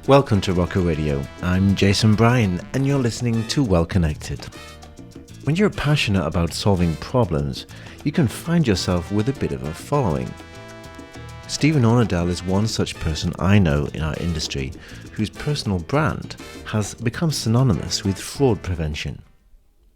Welcome to Rocker Radio. I'm Jason Bryan, and you're listening to Well Connected. When you're passionate about solving problems, you can find yourself with a bit of a following. Stephen Ornadel is one such person I know in our industry whose personal brand has become synonymous with fraud prevention.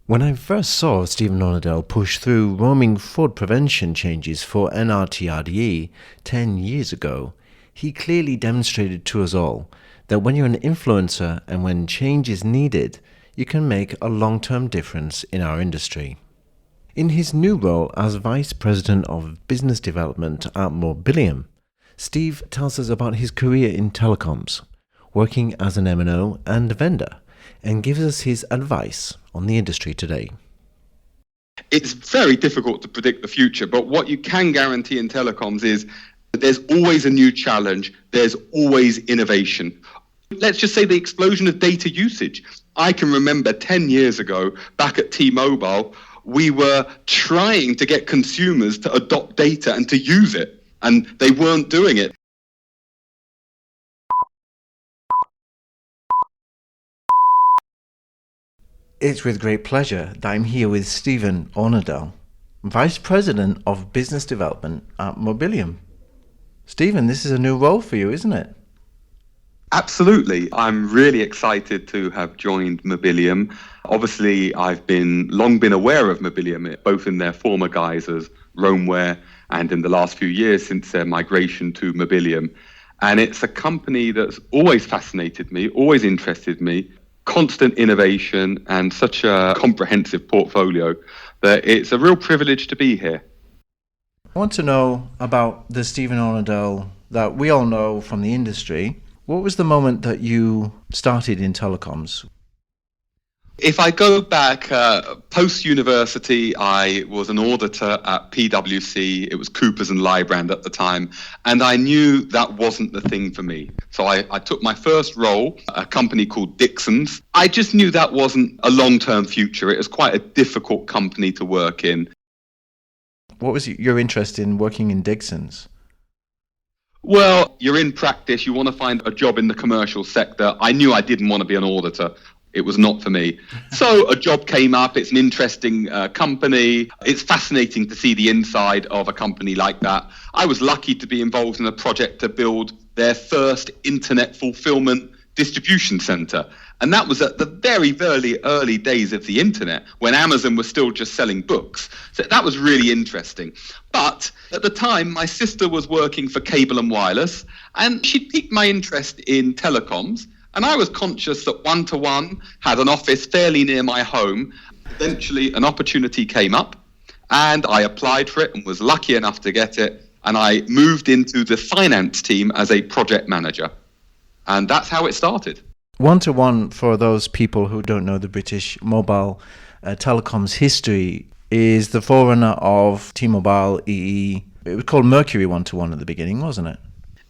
When I first saw Stephen Ornadel push through roaming fraud prevention changes for NRTRDE 10 years ago, he clearly demonstrated to us all that when you're an influencer and when change is needed, you can make a long-term difference in our industry. In his new role as Vice President of Business Development at Mobileum, Steve tells us about his career in telecoms, working as an MNO and vendor, and gives us his advice on the industry today. It's very difficult to predict the future, but what you can guarantee in telecoms is that there's always a new challenge, there's always innovation. Let's just say the explosion of data usage. I can remember 10 years ago, back at T-Mobile, we were trying to get consumers to adopt data and to use it, and they weren't doing it. It's with great pleasure that I'm here with Stephen Ornadel, Vice President of Business Development at Mobileum. Stephen, this is a new role for you, isn't it? Absolutely. I'm really excited to have joined Mobileum. Obviously, I've long been aware of Mobileum, both in their former guise as Roamware and in the last few years since their migration to Mobileum. And it's a company that's always fascinated me, always interested me, constant innovation and such a comprehensive portfolio that it's a real privilege to be here. I want to know about the Stephen Ornadel that we all know from the industry. What was the moment that you started in telecoms? If I go back, post-university, I was an auditor at PwC. It was Coopers and Lybrand at the time, and I knew that wasn't the thing for me. So I took my first role, a company called Dixon's. I just knew that wasn't a long-term future. It was quite a difficult company to work in. What was your interest in working in Dixon's? Well, you're in practice, you want to find a job in the commercial sector. I knew I didn't want to be an auditor. It was not for me. So a job came up. It's an interesting company. It's fascinating to see the inside of a company like that. I was lucky to be involved in a project to build their first internet fulfillment distribution center. And that was at the very, very early days of the internet when Amazon was still just selling books. So that was really interesting. But at the time, my sister was working for Cable and Wireless, and she piqued my interest in telecoms. And I was conscious that 1-to-1 had an office fairly near my home. Eventually, an opportunity came up, and I applied for it and was lucky enough to get it. And I moved into the finance team as a project manager. And that's how it started. 1-to-1, for those people who don't know the British mobile telecoms history, is the forerunner of T-Mobile, EE. It was called Mercury 1-to-1 at the beginning, wasn't it?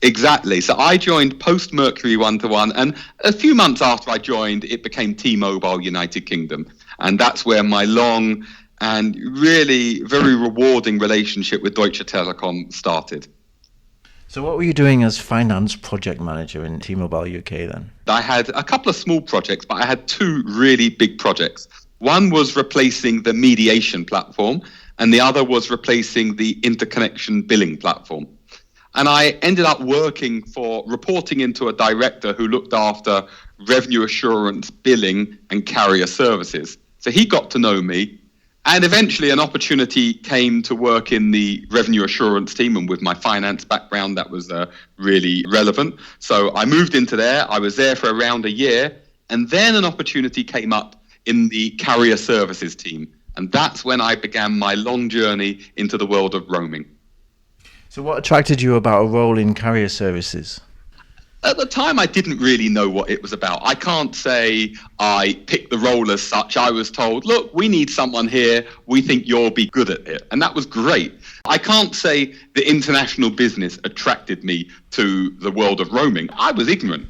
Exactly. So I joined post-Mercury 1-to-1, and a few months after I joined, it became T-Mobile United Kingdom. And that's where my long and really very rewarding relationship with Deutsche Telekom started. So what were you doing as finance project manager in T-Mobile UK then? I had a couple of small projects, but I had two really big projects. One was replacing the mediation platform, and the other was replacing the interconnection billing platform. And I ended up reporting into a director who looked after revenue assurance, billing, and carrier services. So he got to know me. And eventually an opportunity came to work in the revenue assurance team, and with my finance background, that was really relevant. So I moved into there. I was there for around a year. And then an opportunity came up in the carrier services team. And that's when I began my long journey into the world of roaming. So what attracted you about a role in carrier services? At the time, I didn't really know what it was about. I can't say I picked the role as such. I was told, look, we need someone here. We think you'll be good at it. And that was great. I can't say the international business attracted me to the world of roaming. I was ignorant.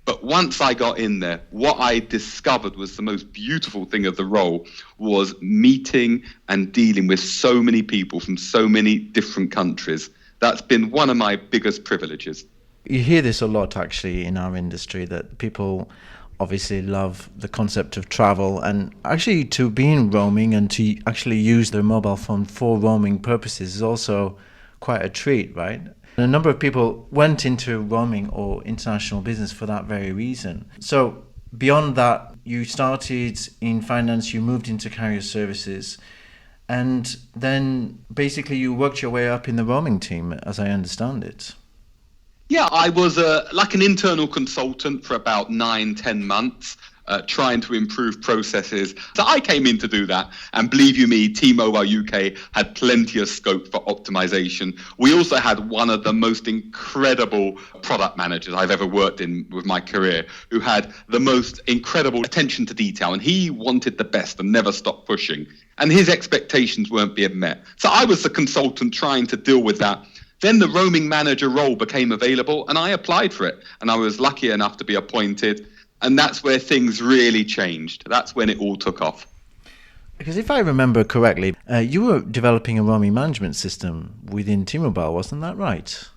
But once I got in there, what I discovered was the most beautiful thing of the role was meeting and dealing with so many people from so many different countries. That's been one of my biggest privileges. You hear this a lot actually in our industry, that people obviously love the concept of travel, and actually to be in roaming and to actually use their mobile phone for roaming purposes is also quite a treat, right? And a number of people went into roaming or international business for that very reason. So beyond that, you started in finance, you moved into carrier services, and then basically you worked your way up in the roaming team, as I understand it. Yeah, I was like an internal consultant for about 9-10 months, trying to improve processes. So I came in to do that. And believe you me, T-Mobile UK had plenty of scope for optimization. We also had one of the most incredible product managers I've ever worked in with my career, who had the most incredible attention to detail. And he wanted the best and never stopped pushing. And his expectations weren't being met. So I was the consultant trying to deal with that. Then the roaming manager role became available and I applied for it. And I was lucky enough to be appointed. And that's where things really changed. That's when it all took off. Because if I remember correctly, you were developing a roaming management system within T-Mobile, wasn't that right?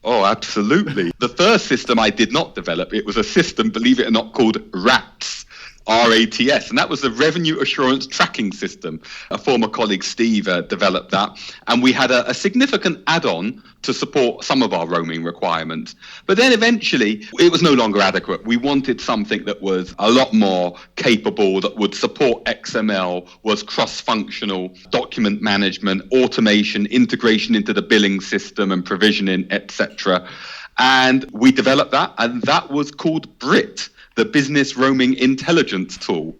Oh, absolutely. The first system I did not develop, it was a system, believe it or not, called RATS. RATS, and that was the Revenue Assurance Tracking System. A former colleague, Steve, developed that, and we had a significant add-on to support some of our roaming requirements. But then eventually, it was no longer adequate. We wanted something that was a lot more capable, that would support XML, was cross-functional, document management, automation, integration into the billing system and provisioning, etc. And we developed that, and that was called BRIT, the Business Roaming Intelligence Tool.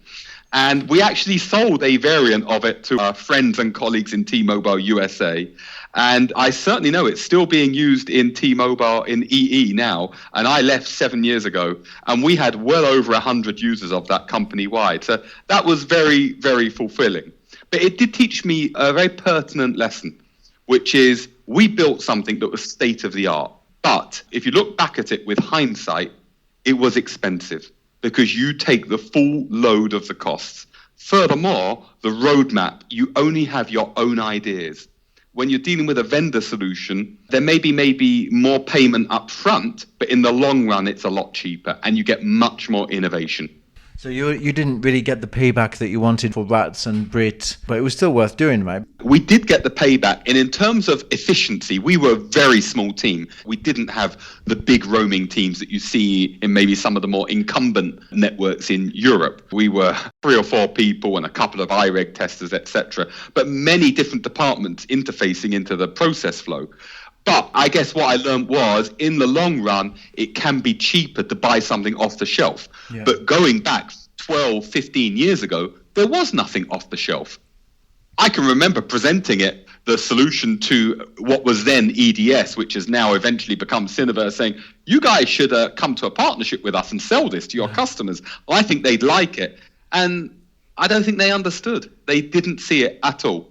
And we actually sold a variant of it to our friends and colleagues in T-Mobile USA. And I certainly know it's still being used in T-Mobile in EE now. And I left 7 years ago, and we had well over 100 users of that company-wide. So that was very, very fulfilling. But it did teach me a very pertinent lesson, which is we built something that was state-of-the-art. But if you look back at it with hindsight, it was expensive because you take the full load of the costs. Furthermore, the roadmap, you only have your own ideas. When you're dealing with a vendor solution, there may be more payment up front, but in the long run, it's a lot cheaper and you get much more innovation. So you didn't really get the payback that you wanted for RATS and BRIT, but it was still worth doing, right? We did get the payback, and in terms of efficiency, we were a very small team. We didn't have the big roaming teams that you see in maybe some of the more incumbent networks in Europe. We were 3 or 4 people and a couple of IREG testers, etc., but many different departments interfacing into the process flow. But I guess what I learned was, in the long run, it can be cheaper to buy something off the shelf. Yeah. But going back 12, 15 years ago, there was nothing off the shelf. I can remember presenting it, the solution to what was then EDS, which has now eventually become Cineverse, saying, you guys should come to a partnership with us and sell this to your customers. I think they'd like it. And I don't think they understood. They didn't see it at all.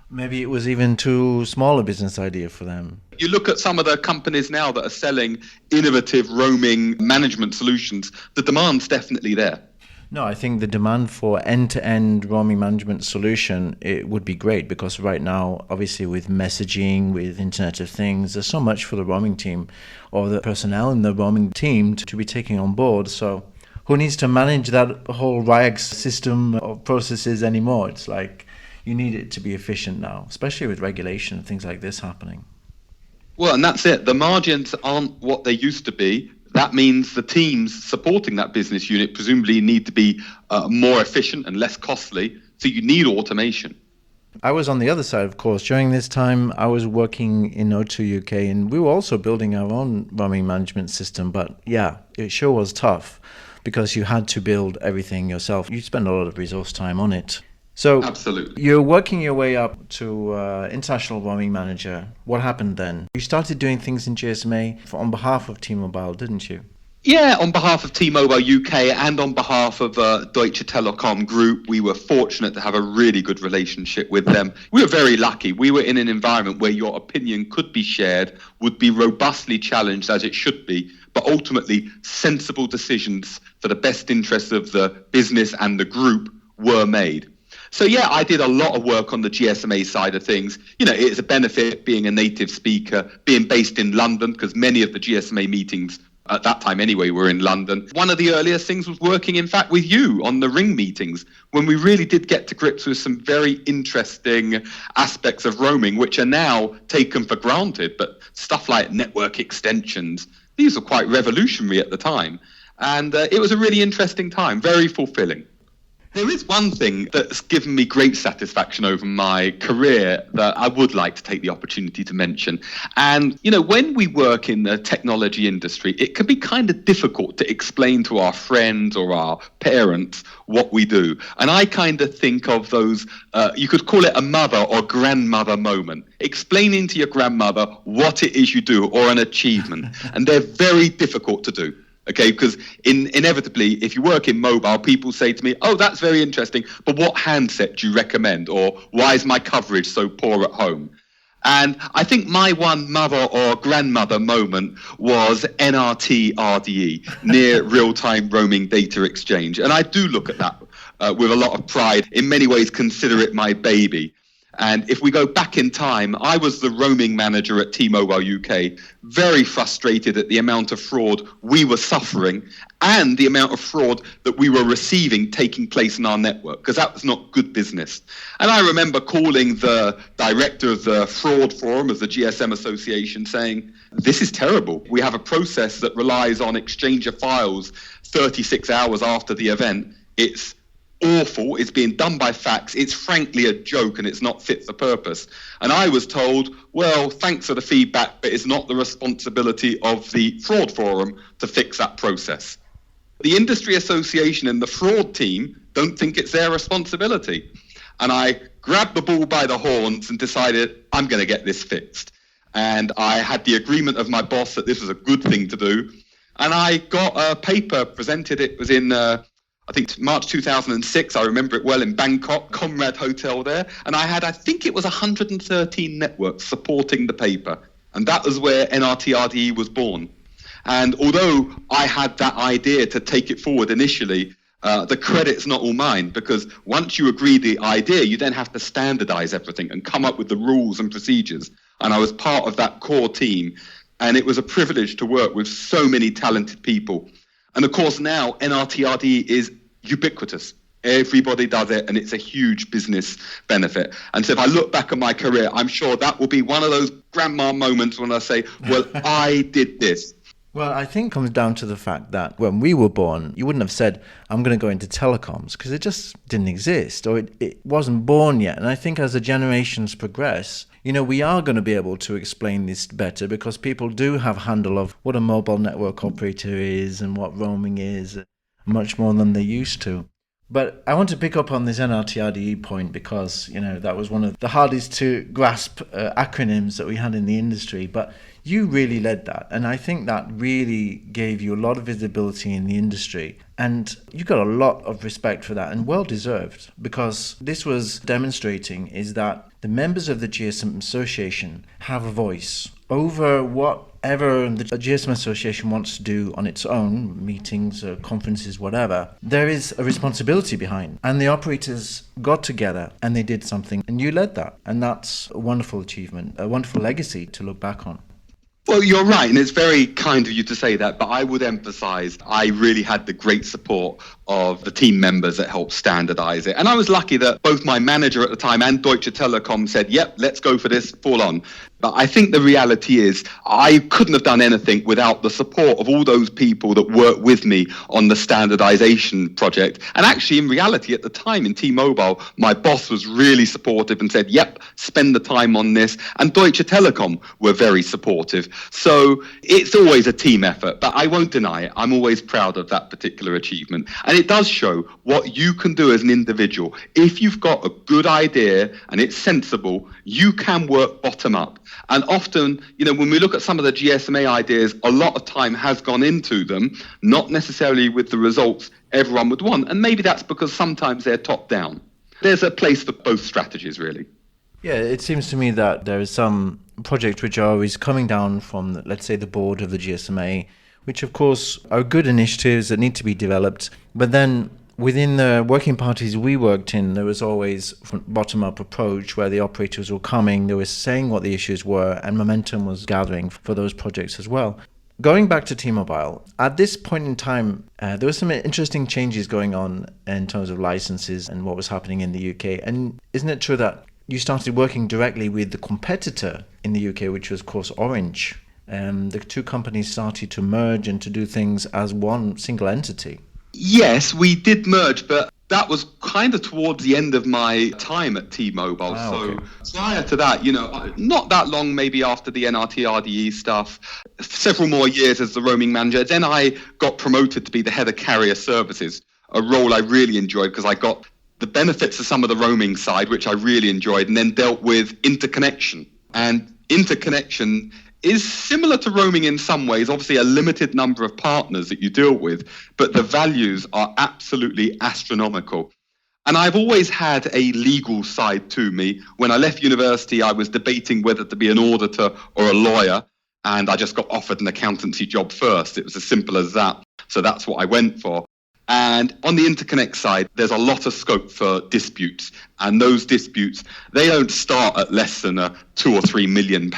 Maybe it was even too small a business idea for them. You look at some of the companies now that are selling innovative roaming management solutions, the demand's definitely there. No, I think the demand for end-to-end roaming management solution, it would be great, because right now, obviously with messaging, with Internet of Things, there's so much for the roaming team or the personnel in the roaming team to be taking on board. So who needs to manage that whole RIAX system of processes anymore? It's like, you need it to be efficient now, especially with regulation and things like this happening. Well, and that's it. The margins aren't what they used to be. That means the teams supporting that business unit presumably need to be more efficient and less costly. So you need automation. I was on the other side, of course. During this time, I was working in O2 UK, and we were also building our own roaming management system. But yeah, it sure was tough because you had to build everything yourself. You spend a lot of resource time on it. So absolutely, you're working your way up to international roaming manager. What happened then? You started doing things in GSMA on behalf of T-Mobile, didn't you? Yeah, on behalf of T-Mobile UK and on behalf of Deutsche Telekom Group. We were fortunate to have a really good relationship with them. We were very lucky. We were in an environment where your opinion could be shared, would be robustly challenged as it should be, but ultimately sensible decisions for the best interests of the business and the group were made. So yeah, I did a lot of work on the GSMA side of things. It's a benefit being a native speaker, being based in London, because many of the GSMA meetings at that time anyway were in London. One of the earliest things was working, in fact, with you on the Ring meetings, when we really did get to grips with some very interesting aspects of roaming, which are now taken for granted. But stuff like network extensions, these were quite revolutionary at the time. And it was a really interesting time, very fulfilling. There is one thing that's given me great satisfaction over my career that I would like to take the opportunity to mention. And, when we work in the technology industry, it can be kind of difficult to explain to our friends or our parents what we do. And I kind of think of those, you could call it a mother or grandmother moment, explaining to your grandmother what it is you do or an achievement. And they're very difficult to do. Okay, because inevitably, if you work in mobile, people say to me, oh, that's very interesting, but what handset do you recommend? Or why is my coverage so poor at home? And I think my one mother or grandmother moment was NRT RDE, near real-time roaming data exchange. And I do look at that with a lot of pride, in many ways consider it my baby. And if we go back in time, I was the roaming manager at T-Mobile UK, very frustrated at the amount of fraud we were suffering and the amount of fraud that we were receiving taking place in our network, because that was not good business. And I remember calling the director of the fraud forum of the GSM Association saying, this is terrible. We have a process that relies on exchange of files 36 hours after the event. It's awful, it's being done by fax, it's frankly a joke and it's not fit for purpose. And I was told, well, thanks for the feedback, but it's not the responsibility of the fraud forum to fix that process. The industry association and the fraud team don't think it's their responsibility. And I grabbed the bull by the horns and decided I'm going to get this fixed. And I had the agreement of my boss that this was a good thing to do. And I got a paper presented. It was in I think March 2006, I remember it well, in Bangkok, Conrad Hotel there. And I think it was 113 networks supporting the paper. And that was where NRT-RDE was born. And although I had that idea to take it forward initially, the credit's not all mine, because once you agree the idea, you then have to standardize everything and come up with the rules and procedures. And I was part of that core team. And it was a privilege to work with so many talented people. And of course, now NRT-RDE is ubiquitous. Everybody does it, and it's a huge business benefit. And so if I look back at my career, I'm sure that will be one of those grandma moments when I say, well, I did this. Well, I think it comes down to the fact that when we were born, you wouldn't have said, I'm going to go into telecoms, because it just didn't exist, or it wasn't born yet. And I think as the generations progress, we are going to be able to explain this better, because people do have a handle of what a mobile network operator is and what roaming is, much more than they used to. But I want to pick up on this NRT-RDE point, because, that was one of the hardest to grasp acronyms that we had in the industry. But you really led that. And I think that really gave you a lot of visibility in the industry. And you got a lot of respect for that, and well deserved, because this was demonstrating is that the members of the GSM Association have a voice over whatever the GSM Association wants to do on its own, meetings, conferences, whatever. There is a responsibility behind. And the operators got together and they did something, and you led that. And that's a wonderful achievement, a wonderful legacy to look back on. Well, you're right, and it's very kind of you to say that, but I would emphasize I really had the great support of the team members that helped standardize it. And I was lucky that both my manager at the time and Deutsche Telekom said, yep, let's go for this, full on. But I think the reality is I couldn't have done anything without the support of all those people that worked with me on the standardization project. And actually, in reality, at the time in T-Mobile, my boss was really supportive and said, yep, spend the time on this. And Deutsche Telekom were very supportive. So it's always a team effort, but I won't deny it. I'm always proud of that particular achievement. And it does show what you can do as an individual. If you've got a good idea and it's sensible, you can work bottom up. And often, when we look at some of the GSMA ideas, a lot of time has gone into them, not necessarily with the results everyone would want. And maybe that's because sometimes they're top down. There's a place for both strategies, really. Yeah, it seems to me that there is some projects which are always coming down from, let's say, the board of the GSMA, which of course are good initiatives that need to be developed. But then Within the working parties we worked in, there was always a bottom-up approach where the operators were coming, they were saying what the issues were, and momentum was gathering for those projects as well. Going back to T-Mobile, at this point in time, there were some interesting changes going on in terms of licenses and what was happening in the UK. And isn't it true that you started working directly with the competitor in the UK, which was, of course, Orange? The two companies started to merge and to do things as one single entity. Yes, we did merge, but that was kind of towards the end of my time at T-Mobile. Prior to that, not that long, maybe after the NRT RDE stuff, several more years as the roaming manager, then I got promoted to be the head of carrier services, a role I really enjoyed because I got the benefits of some of the roaming side, which I really enjoyed, and then dealt with interconnection. And interconnection is similar to roaming in some ways, obviously a limited number of partners that you deal with, but the values are absolutely astronomical. And I've always had a legal side to me. When I left university, I was debating whether to be an auditor or a lawyer, and I just got offered an accountancy job first. It was as simple as that. So that's what I went for. And on the interconnect side, there's a lot of scope for disputes. And those disputes, they don't start at less than £2 or £3 million.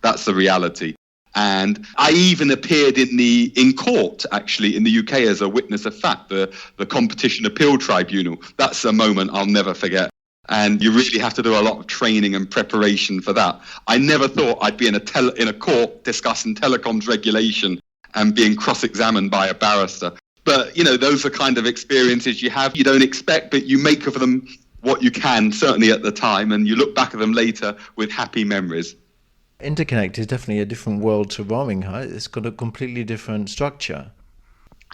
That's the reality. And I even appeared in court, actually, in the UK as a witness of fact, the Competition Appeal Tribunal. That's a moment I'll never forget. And you really have to do a lot of training and preparation for that. I never thought I'd be in a court discussing telecoms regulation and being cross-examined by a barrister. But, those are kind of experiences you have. You don't expect, but you make of them what you can, certainly at the time, and you look back at them later with happy memories. Interconnect is definitely a different world to roaming, huh? It's got a completely different structure.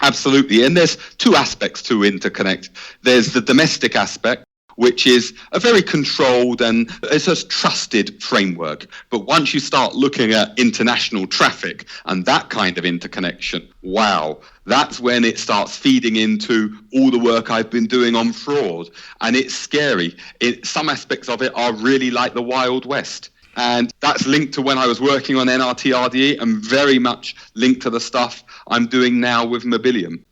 Absolutely. And there's two aspects to interconnect. There's the domestic aspect, which is a very controlled and it's a trusted framework. But once you start looking at international traffic and that kind of interconnection, wow, that's when it starts feeding into all the work I've been doing on fraud. And it's scary. Some aspects of it are really like the Wild West. And that's linked to when I was working on NRT RDE and very much linked to the stuff I'm doing now with Mobileum.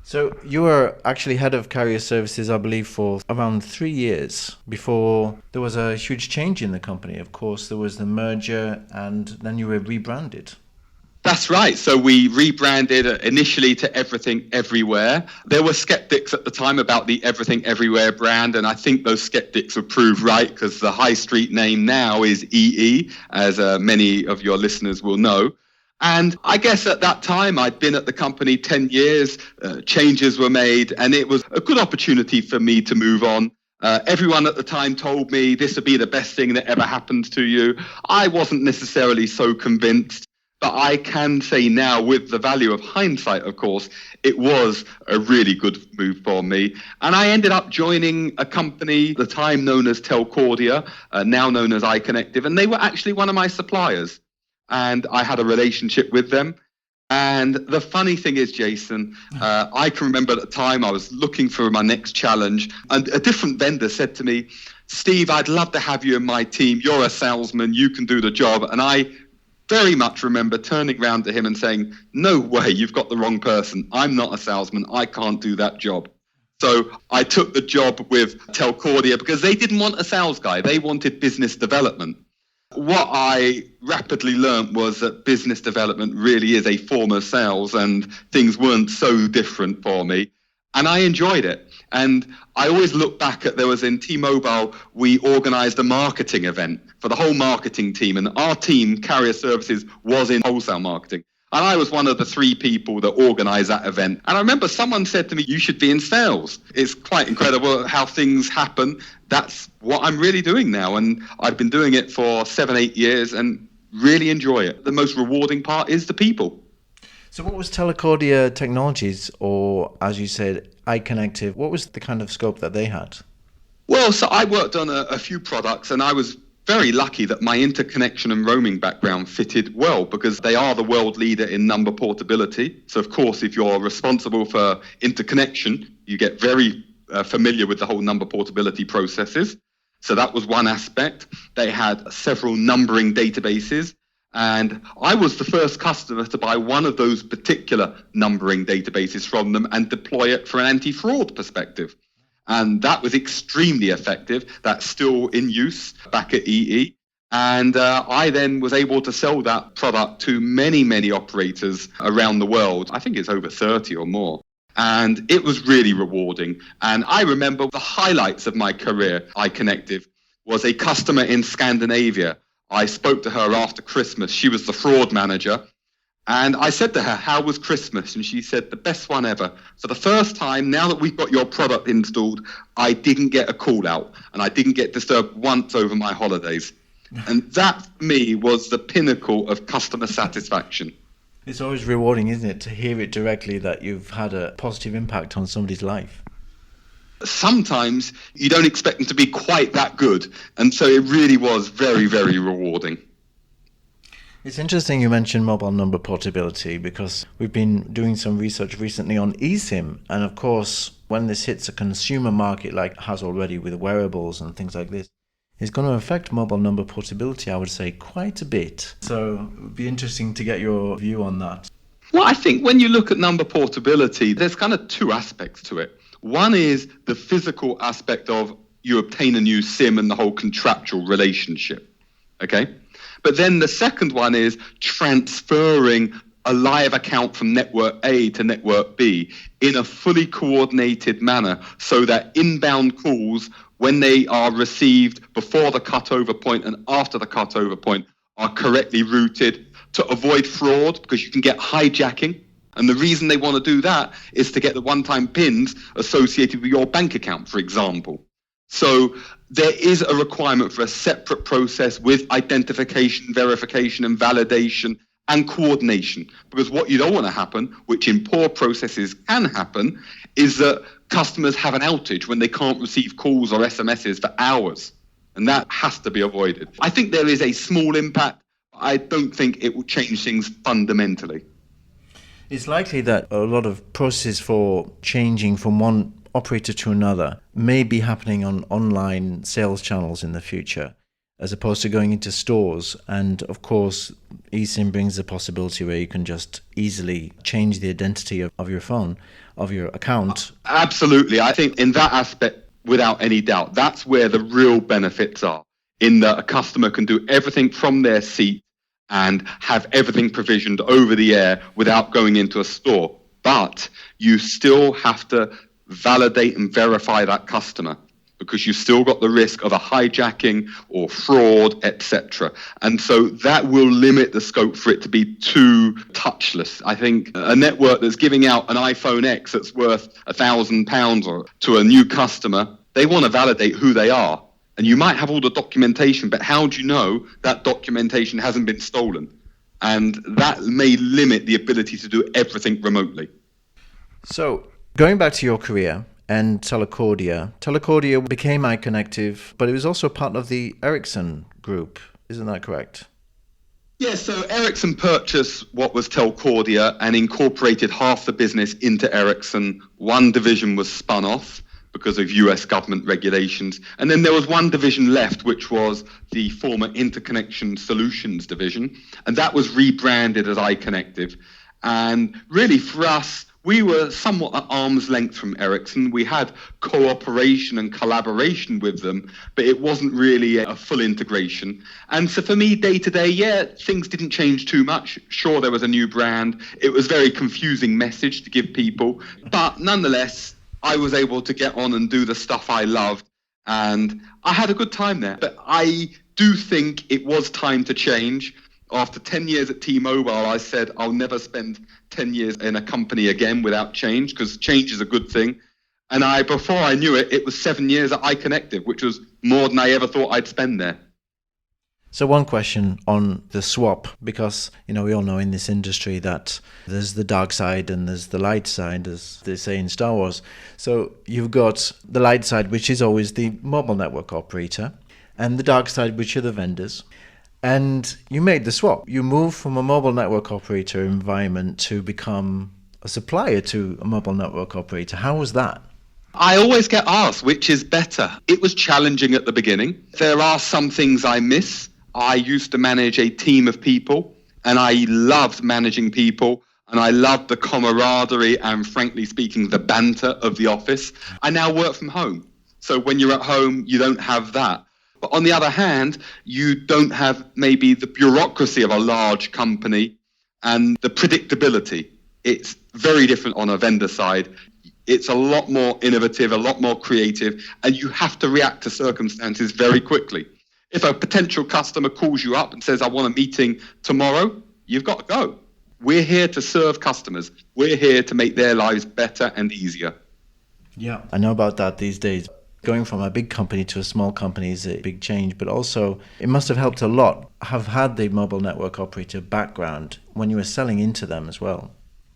So you were actually head of carrier services, I believe, for around 3 years before there was a huge change in the company. Of course, there was the merger and then you were rebranded. That's right. So we rebranded initially to Everything Everywhere. There were skeptics at the time about the Everything Everywhere brand, and I think those skeptics were proved right because the high street name now is EE, as many of your listeners will know. And I guess at that time, I'd been at the company 10 years, changes were made, and it was a good opportunity for me to move on. Everyone at the time told me this would be the best thing that ever happened to you. I wasn't necessarily so convinced, but I can say now with the value of hindsight, of course, it was a really good move for me. And I ended up joining a company at the time known as Telcordia, now known as iconectiv, and they were actually one of my suppliers. And I had a relationship with them. And the funny thing is, Jason, I can remember at the time I was looking for my next challenge, and a different vendor said to me, Steve, I'd love to have you in my team. You're a salesman. You can do the job. And I very much remember turning around to him and saying, no way, you've got the wrong person. I'm not a salesman. I can't do that job. So I took the job with Telcordia because they didn't want a sales guy. They wanted business development. What I rapidly learned was that business development really is a form of sales and things weren't so different for me. And I enjoyed it. And I always look back at, there was in T-Mobile, we organized a marketing event for the whole marketing team. And our team, Carrier Services, was in wholesale marketing. And I was one of the 3 people that organized that event. And I remember someone said to me, you should be in sales. It's quite incredible how things happen. That's what I'm really doing now. And I've been doing it for 7-8 years and really enjoy it. The most rewarding part is the people. So what was Telcordia Technologies, or as you said, iconectiv? What was the kind of scope that they had? Well, so I worked on a few products, and I was very lucky that my interconnection and roaming background fitted well because they are the world leader in number portability. So, of course, if you're responsible for interconnection, you get very familiar with the whole number portability processes. So that was one aspect. They had several numbering databases. And I was the first customer to buy one of those particular numbering databases from them and deploy it for an anti-fraud perspective. And that was extremely effective. That's still in use back at EE. And I then was able to sell that product to many, many operators around the world. I think it's over 30 or more. And it was really rewarding. And I remember the highlights of my career, iconectiv, was a customer in Scandinavia. I spoke to her after Christmas. She was the fraud manager. And I said to her, how was Christmas? And she said, the best one ever. For the first time, now that we've got your product installed, I didn't get a call out and I didn't get disturbed once over my holidays. And that, for me, was the pinnacle of customer satisfaction. It's always rewarding, isn't it, to hear it directly that you've had a positive impact on somebody's life. Sometimes you don't expect them to be quite that good. And so it really was very, very rewarding. It's interesting you mentioned mobile number portability because we've been doing some research recently on eSIM. And of course, when this hits a consumer market like it has already with wearables and things like this, it's going to affect mobile number portability, I would say, quite a bit. So it would be interesting to get your view on that. Well, I think when you look at number portability, there's kind of two aspects to it. One is the physical aspect of you obtain a new SIM and the whole contractual relationship. Okay? But then the second one is transferring a live account from network A to network B in a fully coordinated manner so that inbound calls, when they are received before the cutover point and after the cutover point, are correctly routed to avoid fraud, because you can get hijacking. And the reason they want to do that is to get the one-time pins associated with your bank account, for example. So there is a requirement for a separate process with identification, verification, and validation and coordination. Because what you don't want to happen, which in poor processes can happen, is that customers have an outage when they can't receive calls or SMSs for hours. And that has to be avoided. I think there is a small impact. I don't think it will change things fundamentally. It's likely that a lot of processes for changing from one operator to another may be happening on online sales channels in the future, as opposed to going into stores. And of course, eSIM brings the possibility where you can just easily change the identity of your phone, of your account. Absolutely. I think in that aspect, without any doubt, that's where the real benefits are, in that a customer can do everything from their seat and have everything provisioned over the air without going into a store. But you still have to validate and verify that customer, because you've still got the risk of a hijacking or fraud, etc. And so that will limit the scope for it to be too touchless. I think a network that's giving out an iPhone X that's worth £1,000 or to a new customer, they want to validate who they are. And you might have all the documentation, but how do you know that documentation hasn't been stolen? And that may limit the ability to do everything remotely. So going back to your career and Telcordia became iconectiv, but it was also part of the Ericsson group. Isn't that correct? Yes, so Ericsson purchased what was Telcordia and incorporated half the business into Ericsson. One division was spun off because of US government regulations. And then there was one division left, which was the former Interconnection Solutions division. And that was rebranded as iconectiv. And really for us, we were somewhat at arm's length from Ericsson. We had cooperation and collaboration with them, but it wasn't really a full integration. And so for me, day to day, things didn't change too much. Sure, there was a new brand. It was a very confusing message to give people. But nonetheless, I was able to get on and do the stuff I loved. And I had a good time there. But I do think it was time to change. After 10 years at T-Mobile, I said I'll never spend 10 years in a company again without change, because change is a good thing. And before I knew it, it was 7 years at iconectiv, which was more than I ever thought I'd spend there. So one question on the swap, because we all know in this industry that there's the dark side and there's the light side, as they say in Star Wars. So you've got the light side, which is always the mobile network operator, and the dark side, which are the vendors. And you made the swap. You moved from a mobile network operator environment to become a supplier to a mobile network operator. How was that? I always get asked which is better. It was challenging at the beginning. There are some things I miss. I used to manage a team of people, and I loved managing people, and I loved the camaraderie and, frankly speaking, the banter of the office. I now work from home. So when you're at home, you don't have that. But on the other hand, you don't have maybe the bureaucracy of a large company and the predictability. It's very different on a vendor side. It's a lot more innovative, a lot more creative, and you have to react to circumstances very quickly. If a potential customer calls you up and says, I want a meeting tomorrow, you've got to go. We're here to serve customers. We're here to make their lives better and easier. Yeah, I know about that these days. Going from a big company to a small company is a big change, but also it must have helped a lot have had the mobile network operator background when you were selling into them as well.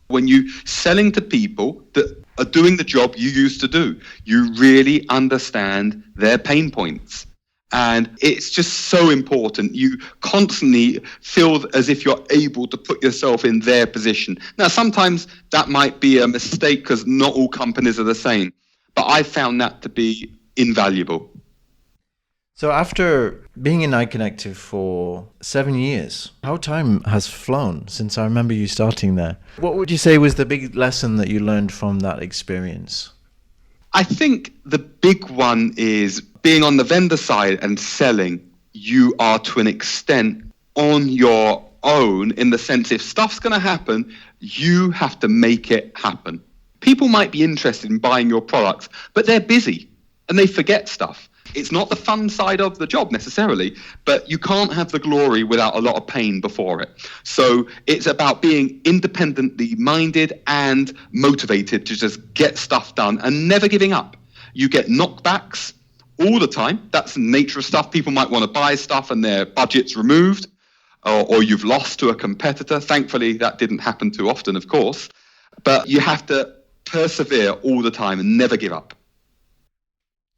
When you're selling to people that are doing the job you used to do, you really understand their pain points. And it's just so important. You constantly feel as if you're able to put yourself in their position. Now, sometimes that might be a mistake because not all companies are the same. But I found that to be invaluable. So after being in iconectiv for 7 years, how time has flown since I remember you starting there. What would you say was the big lesson that you learned from that experience? I think the big one is being on the vendor side and selling. You are to an extent on your own in the sense if stuff's going to happen, you have to make it happen. People might be interested in buying your products, but they're busy and they forget stuff. It's not the fun side of the job necessarily, but you can't have the glory without a lot of pain before it. So it's about being independently minded and motivated to just get stuff done and never giving up. You get knockbacks all the time. That's the nature of stuff. People might want to buy stuff and their budget's removed, or you've lost to a competitor. Thankfully, that didn't happen too often, of course. But you have to persevere all the time and never give up.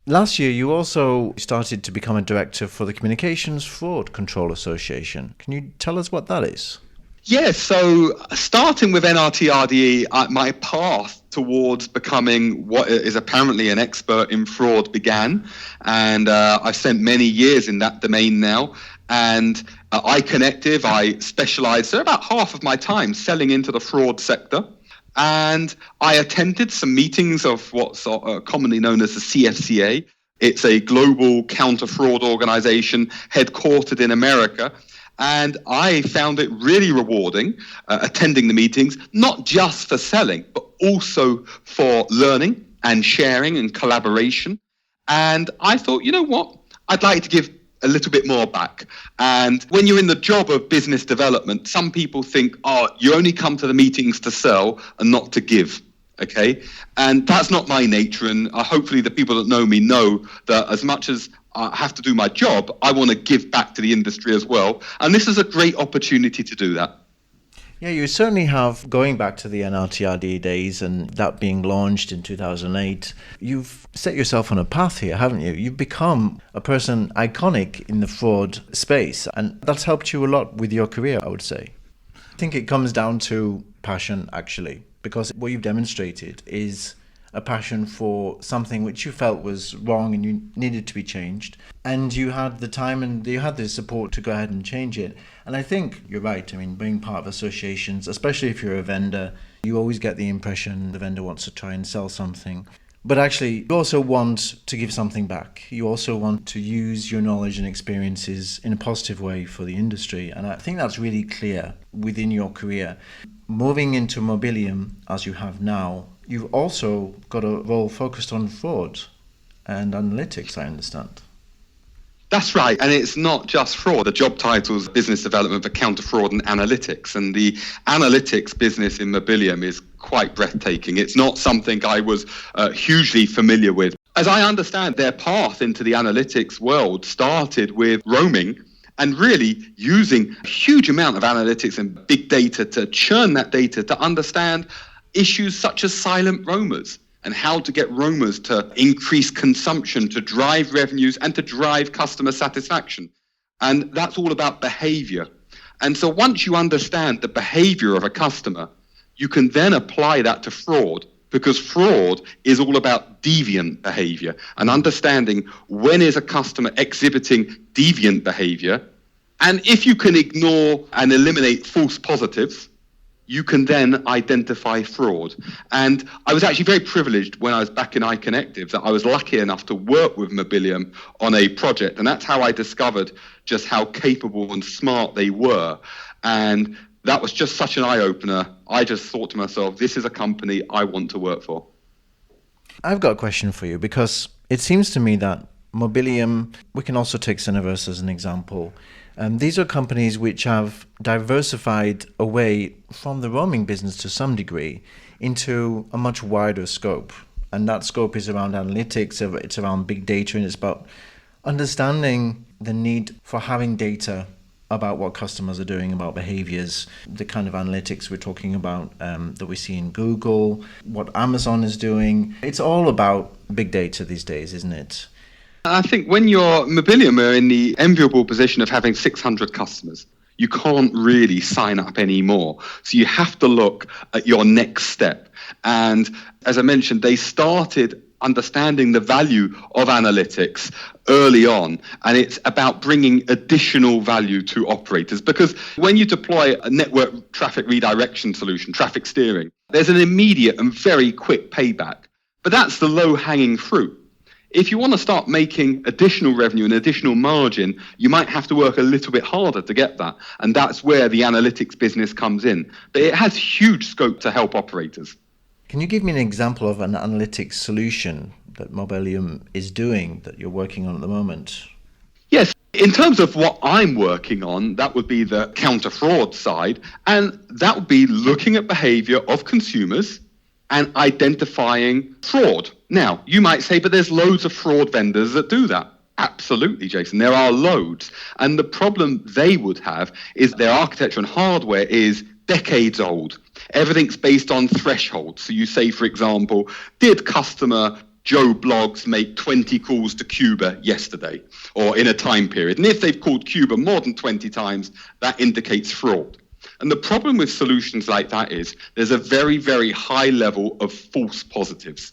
Last year, you also started to become a director for the Communications Fraud Control Association. Can you tell us what that is? Yeah, so starting with NRTRDE, my path towards becoming what is apparently an expert in fraud began. And I've spent many years in that domain now. And iconectiv, I specialize, so about half of my time selling into the fraud sector. And I attended some meetings of what's commonly known as the CFCA. It's a global counter-fraud organization headquartered in America. And I found it really rewarding attending the meetings, not just for selling, but also for learning and sharing and collaboration. And I thought, you know what? I'd like to give a little bit more back. And when you're in the job of business development, some people think, oh, you only come to the meetings to sell and not to give. Okay. And that's not my nature. And hopefully the people that know me know that as much as I have to do my job, I want to give back to the industry as well. And this is a great opportunity to do that. Yeah, you certainly have, going back to the NRTRD days and that being launched in 2008, you've set yourself on a path here, haven't you? You've become a person iconic in the fraud space, and that's helped you a lot with your career, I would say. I think it comes down to passion, actually, because what you've demonstrated is a passion for something which you felt was wrong and you needed to be changed. And you had the time and you had the support to go ahead and change it. And I think you're right. I mean, being part of associations, especially if you're a vendor, you always get the impression the vendor wants to try and sell something. But actually, you also want to give something back. You also want to use your knowledge and experiences in a positive way for the industry. And I think that's really clear within your career. Moving into Mobileum, as you have now, you've also got a role focused on fraud and analytics, I understand. That's right. And it's not just fraud. The job title is Business Development for Counter Fraud and Analytics. And the analytics business in Mobileum is quite breathtaking. It's not something I was hugely familiar with. As I understand, their path into the analytics world started with roaming and really using a huge amount of analytics and big data to churn that data to understand issues such as silent roamers and how to get roamers to increase consumption, to drive revenues and to drive customer satisfaction. And that's all about behavior. And so once you understand the behavior of a customer, you can then apply that to fraud, because fraud is all about deviant behavior and understanding when is a customer exhibiting deviant behavior And if you can ignore and eliminate false positives, you can then identify fraud. And I was actually very privileged when I was back in iconectiv that I was lucky enough to work with Mobileum on a project. And that's how I discovered just how capable and smart they were. And that was just such an eye-opener. I just thought to myself, this is a company I want to work for. I've got a question for you, because it seems to me that Mobileum, we can also take Cineverse as an example. These are companies which have diversified away from the roaming business to some degree into a much wider scope. And that scope is around analytics, it's around big data, and it's about understanding the need for having data about what customers are doing, about behaviors, the kind of analytics we're talking about that we see in Google, what Amazon is doing. It's all about big data these days, isn't it? I think when you're Mobileum are in the enviable position of having 600 customers, you can't really sign up anymore. So you have to look at your next step. And as I mentioned, they started understanding the value of analytics early on, and it's about bringing additional value to operators, because when you deploy a network traffic redirection solution, traffic steering, there's an immediate and very quick payback, but that's the low-hanging fruit. If you want to start making additional revenue and additional margin, you might have to work a little bit harder to get that, and that's where the analytics business comes in. But it has huge scope to help operators. Can you give me an example of an analytics solution that Mobileum is doing that you're working on at the moment? Yes, in terms of what I'm working on, that would be the counter-fraud side, and that would be looking at behavior of consumers and identifying fraud. Now, you might say, but there's loads of fraud vendors that do that. Absolutely, Jason, there are loads. And the problem they would have is their architecture and hardware is decades old. Everything's based on thresholds. So you say, for example, did customer Joe Bloggs make 20 calls to Cuba yesterday or in a time period? And if they've called Cuba more than 20 times, that indicates fraud. And the problem with solutions like that is there's a very, very high level of false positives.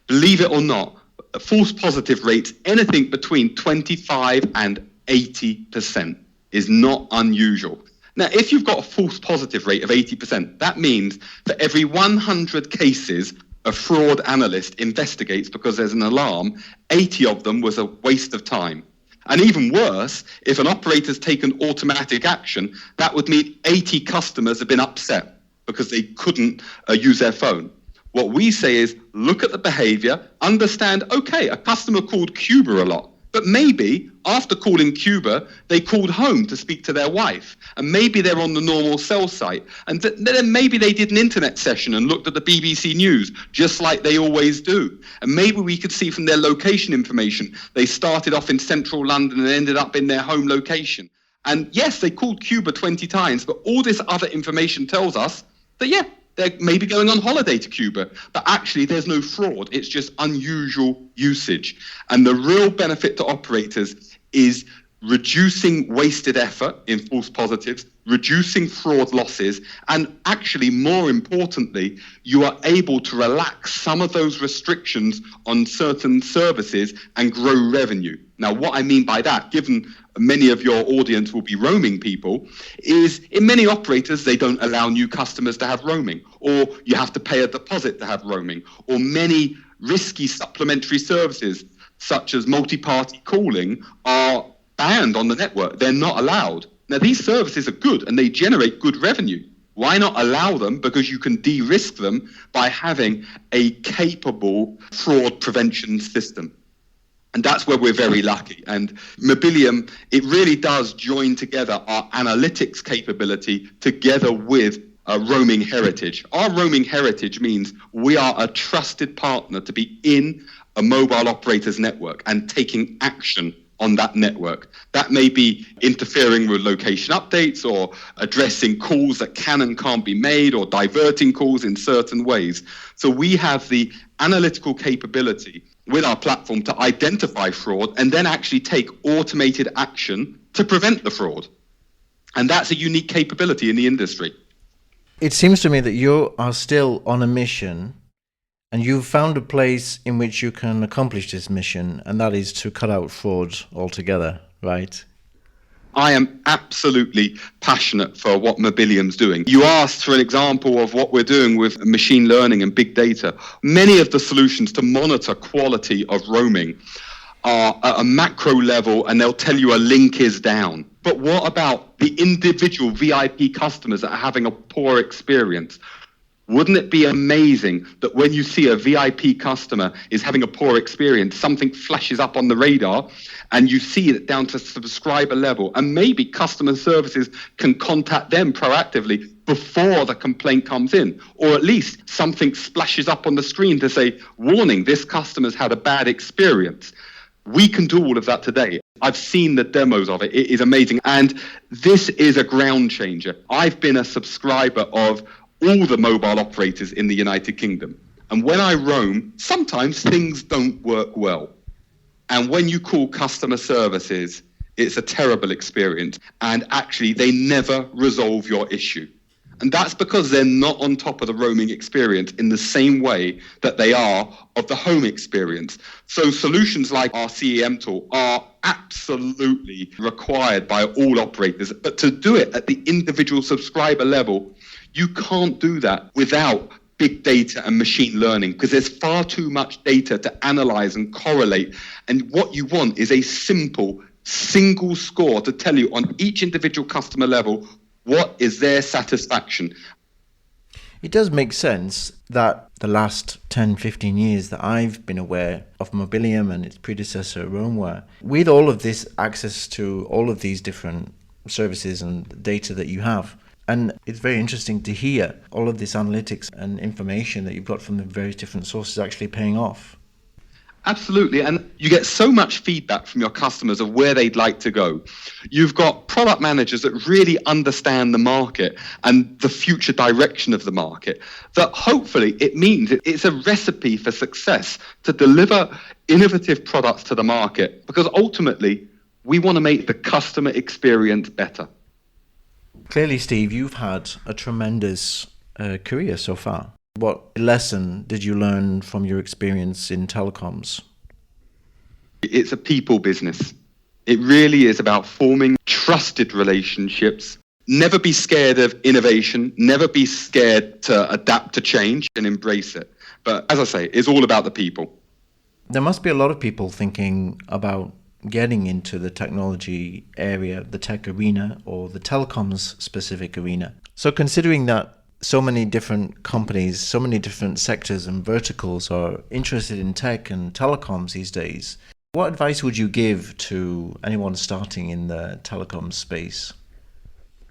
Believe it or not, false positive rates, anything between 25 and 80% is not unusual. Now, if you've got a false positive rate of 80%, that means for every 100 cases a fraud analyst investigates because there's an alarm, 80 of them was a waste of time. And even worse, if an operator's taken automatic action, that would mean 80 customers have been upset because they couldn't use their phone. What we say is look at the behavior, understand, okay, a customer called Cuba a lot, but maybe after calling Cuba, they called home to speak to their wife. And maybe they're on the normal cell site. And then maybe they did an internet session and looked at the BBC News, just like they always do. And maybe we could see from their location information, they started off in central London and ended up in their home location. And yes, they called Cuba 20 times, but all this other information tells us that, yeah, they're maybe going on holiday to Cuba, but actually there's no fraud. It's just unusual usage. And the real benefit to operators is reducing wasted effort in false positives, reducing fraud losses, and actually, more importantly, you are able to relax some of those restrictions on certain services and grow revenue. Now, what I mean by that, given many of your audience will be roaming people, is in many operators, they don't allow new customers to have roaming, or you have to pay a deposit to have roaming, or many risky supplementary services, such as multi-party calling, are banned on the network. They're not allowed. Now, these services are good and they generate good revenue. Why not allow them? Because you can de-risk them by having a capable fraud prevention system. And that's where we're very lucky. And Mobileum, it really does join together our analytics capability together with roaming heritage. Our roaming heritage means we are a trusted partner to be in a mobile operator's network and taking action on that network. That may be interfering with location updates or addressing calls that can and can't be made or diverting calls in certain ways. So we have the analytical capability with our platform to identify fraud and then actually take automated action to prevent the fraud. And that's a unique capability in the industry. It seems to me that you are still on a mission and you've found a place in which you can accomplish this mission, and that is to cut out fraud altogether, right? I am absolutely passionate for what Mobileum's doing. You asked for an example of what we're doing with machine learning and big data. Many of the solutions to monitor quality of roaming are at a macro level, and they'll tell you a link is down. But what about the individual VIP customers that are having a poor experience? Wouldn't it be amazing that when you see a VIP customer is having a poor experience, something flashes up on the radar and you see it down to subscriber level, and maybe customer services can contact them proactively before the complaint comes in, or at least something splashes up on the screen to say, warning, this customer's had a bad experience. We can do all of that today. I've seen the demos of it. It is amazing. And this is a ground changer. I've been a subscriber of all the mobile operators in the United Kingdom. And when I roam, sometimes things don't work well. And when you call customer services, it's a terrible experience. And actually, they never resolve your issue. And that's because they're not on top of the roaming experience in the same way that they are of the home experience. So solutions like our CEM tool are absolutely required by all operators. But to do it at the individual subscriber level, you can't do that without big data and machine learning, because there's far too much data to analyze and correlate. And what you want is a simple, single score to tell you on each individual customer level what is their satisfaction. It does make sense that the last 10, 15 years that I've been aware of Mobileum and its predecessor, Roamware, with all of this access to all of these different services and data that you have. And it's very interesting to hear all of this analytics and information that you've got from the various different sources actually paying off. Absolutely. And you get so much feedback from your customers of where they'd like to go. You've got product managers that really understand the market and the future direction of the market, that hopefully it means it's a recipe for success to deliver innovative products to the market, because ultimately we want to make the customer experience better. Clearly, Steve, you've had a tremendous career so far. What lesson did you learn from your experience in telecoms? It's a people business. It really is about forming trusted relationships. Never be scared of innovation. Never be scared to adapt to change and embrace it. But as I say, it's all about the people. There must be a lot of people thinking about getting into the technology area, the tech arena, or the telecoms specific arena. So considering that so many different companies, so many different sectors and verticals are interested in tech and telecoms these days, what advice would you give to anyone starting in the telecoms space?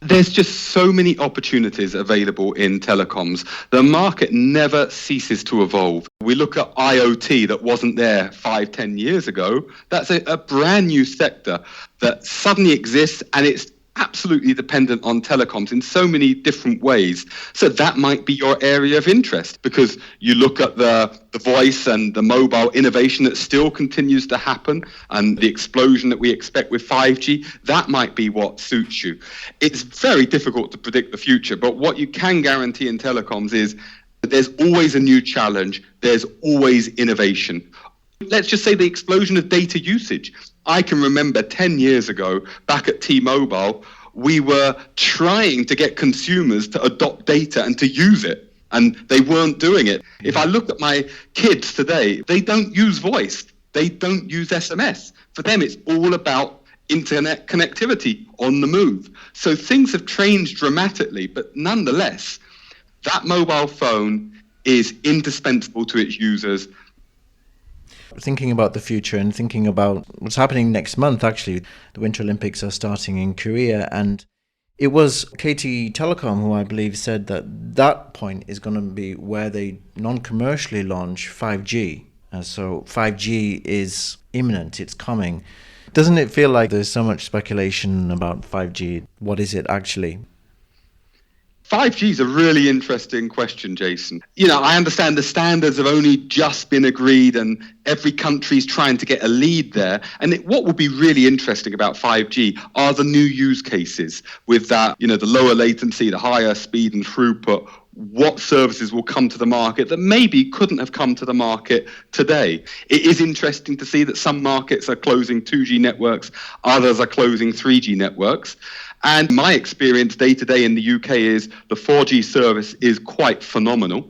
There's just so many opportunities available in telecoms. The market never ceases to evolve. We look at IoT that wasn't there 5-10 years ago. That's a brand new sector that suddenly exists, and it's absolutely dependent on telecoms in so many different ways. So that might be your area of interest, because you look at the voice and the mobile innovation that still continues to happen, and the explosion that we expect with 5G, that might be what suits you. It's very difficult to predict the future, but what you can guarantee in telecoms is that there's always a new challenge, there's always innovation. Let's just say the explosion of data usage. I can remember 10 years ago, back at T-Mobile, we were trying to get consumers to adopt data and to use it, and they weren't doing it. If I look at my kids today, they don't use voice, they don't use SMS. For them, it's all about internet connectivity on the move. So things have changed dramatically, but nonetheless, that mobile phone is indispensable to its users. Thinking about the future and thinking about what's happening next month, actually, the Winter Olympics are starting in Korea, and it was KT Telecom who I believe said that that point is going to be where they non-commercially launch 5G. So 5G is imminent, it's coming. Doesn't it feel like there's so much speculation about 5G? What is it actually? 5G is a really interesting question, Jason. You know, I understand the standards have only just been agreed and every country's trying to get a lead there. And what will be really interesting about 5G are the new use cases with that, you know, the lower latency, the higher speed and throughput. what services will come to the market that maybe couldn't have come to the market today. It is interesting to see that some markets are closing 2G networks, others are closing 3G networks. And my experience day to day in the UK is the 4G service is quite phenomenal.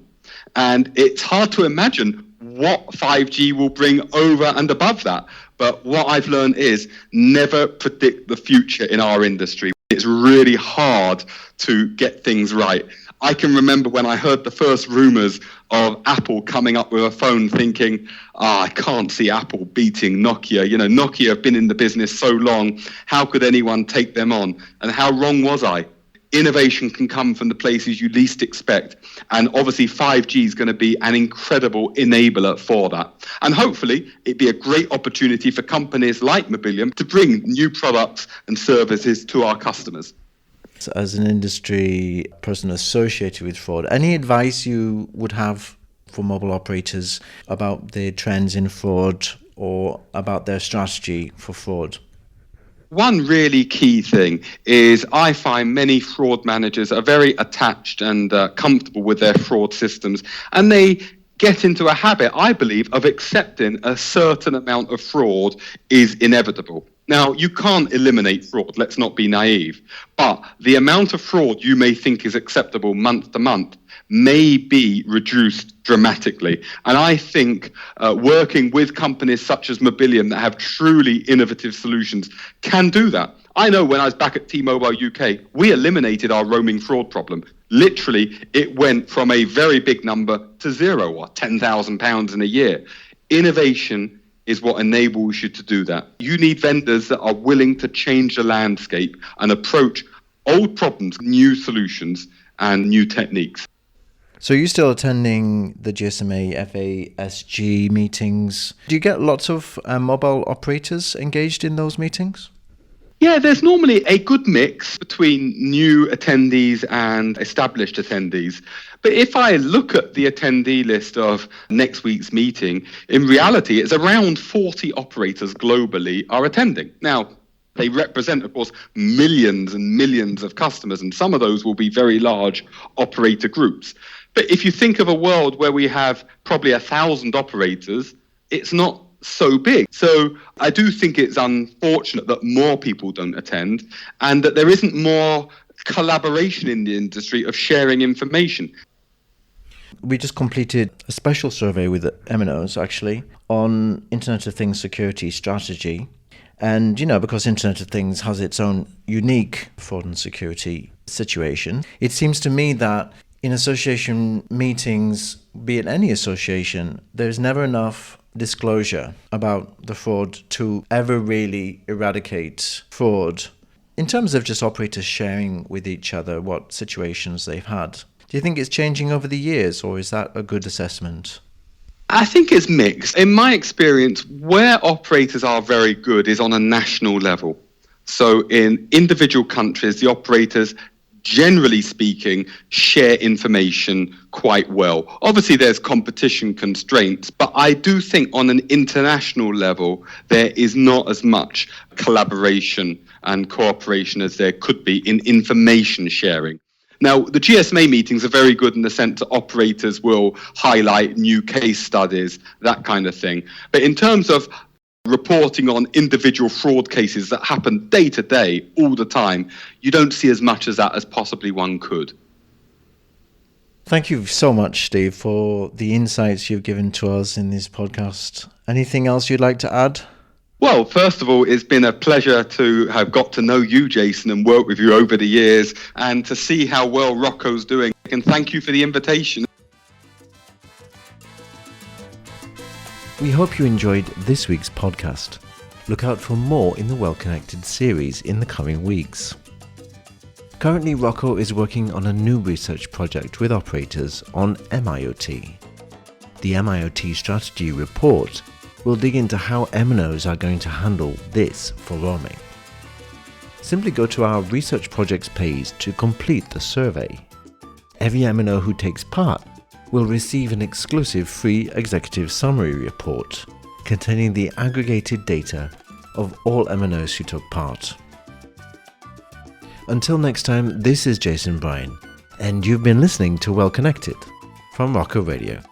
And it's hard to imagine what 5G will bring over and above that. But what I've learned is never predict the future in our industry. It's really hard to get things right. I can remember when I heard the first rumors of Apple coming up with a phone thinking, I can't see Apple beating Nokia. You know, Nokia have been in the business so long. How could anyone take them on? And how wrong was I? Innovation can come from the places you least expect. And obviously 5G is going to be an incredible enabler for that. And hopefully it'd be a great opportunity for companies like Mobileum to bring new products and services to our customers. As an industry person associated with fraud, any advice you would have for mobile operators about the trends in fraud or about their strategy for fraud? One really key thing is I find many fraud managers are very attached and comfortable with their fraud systems, and they get into a habit, I believe, of accepting a certain amount of fraud is inevitable. Now, you can't eliminate fraud, let's not be naive, but the amount of fraud you may think is acceptable month to month may be reduced dramatically. And I think working with companies such as Mobileum that have truly innovative solutions can do that. I know when I was back at T-Mobile UK, we eliminated our roaming fraud problem. Literally, it went from a very big number to zero, or £10,000 in a year. Innovation is what enables you to do that. You need vendors that are willing to change the landscape and approach old problems, new solutions, and new techniques. So you're still attending the GSMA FASG meetings. Do you get lots of mobile operators engaged in those meetings? Yeah, there's normally a good mix between new attendees and established attendees. But if I look at the attendee list of next week's meeting, in reality, it's around 40 operators globally are attending. Now, they represent, of course, millions and millions of customers, and some of those will be very large operator groups. But if you think of a world where we have probably 1,000 operators, it's not so big. So I do think it's unfortunate that more people don't attend and that there isn't more collaboration in the industry of sharing information. We just completed a special survey with the MNOs, actually, on Internet of Things security strategy. And, you know, because Internet of Things has its own unique fraud and security situation, it seems to me that in association meetings, be it any association, there's never enough disclosure about the fraud to ever really eradicate fraud. In terms of just operators sharing with each other what situations they've had, do you think it's changing over the years, or is that a good assessment? I think it's mixed. In my experience, where operators are very good is on a national level. So in individual countries, the operators, generally speaking, share information quite well. Obviously, there's competition constraints, but I do think on an international level, there is not as much collaboration and cooperation as there could be in information sharing. Now, the GSMA meetings are very good in the sense that operators will highlight new case studies, that kind of thing. But in terms of reporting on individual fraud cases that happen day to day, all the time, you don't see as much as that as possibly one could. Thank you so much, Steve, for the insights you've given to us in this podcast. Anything else you'd like to add? Well, first of all, it's been a pleasure to have got to know you, Jason, and work with you over the years and to see how well Rocco's doing. And thank you for the invitation. We hope you enjoyed this week's podcast. Look out for more in the Well Connected series in the coming weeks. Currently, Rocco is working on a new research project with operators on MIoT. The MIoT strategy report will dig into how MNOs are going to handle this for roaming. Simply go to our research projects page to complete the survey. Every MNO who takes part will receive an exclusive free executive summary report containing the aggregated data of all MNOs who took part. Until next time, this is Jason Bryan. And you've been listening to Well Connected from Rocker Radio.